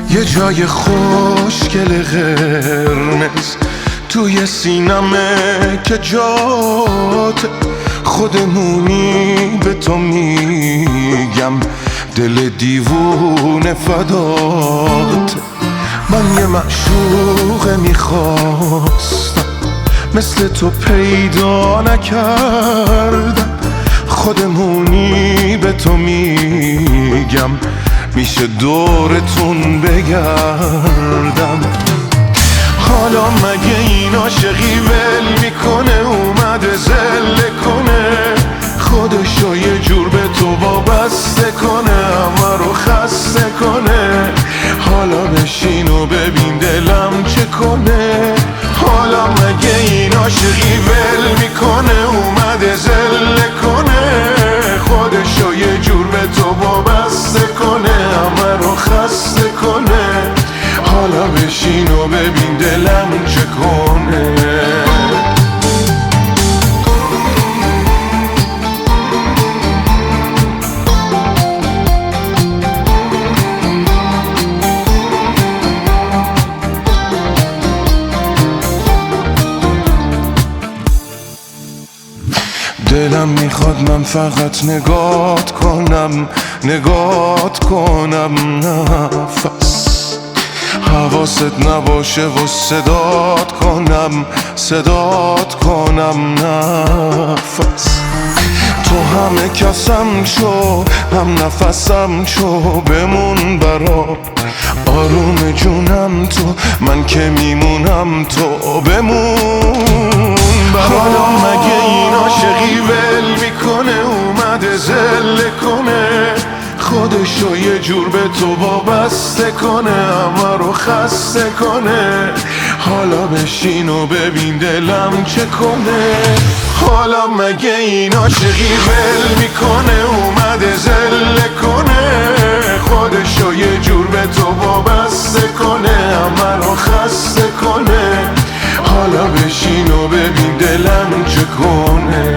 یه جای خوشگل قرمز توی سینمه که جات خودمونی به تو میگم دل دیوونه فدات. من یه معشوق میخواستم مثل تو پیدا نکردم، خودمونی به تو میگم میشه دورتون بگردم. حالا مگه این عاشقی ول میکنه اومده زله کنه، خودشو یه جور به تو وابسته کنه همه رو خسته کنه. حالا بشین و ببین دلم چه کنه. حالا مگه این عاشقی ول میکنه اومده زله کنه، خودشو یه جور به تو وابسته کنه همه رو خسته کنه. حالا بشین و ببین دلم چه کنه. دلم میخواد من فقط نگات کنم نفس حواست نباشه و صدات کنم نفس. تو همه کسم شو هم نفسم شو بمون برام آروم جونم تو، من که میمونم تو بمون برام. حالا مگه این عاشقی ول میکنه اومده زله کنه، خودشو یه جور به تو وابسته کنه همه رو خسته کنه. حالا بشین و ببین دلم چه کنه. حالا مگه این عاشقی ول میکنه اومده زله کنه، خودشو یه جور به تو وابسته کنه همه رو خسته کنه. حالا بشین و ببین دلم چه کنه.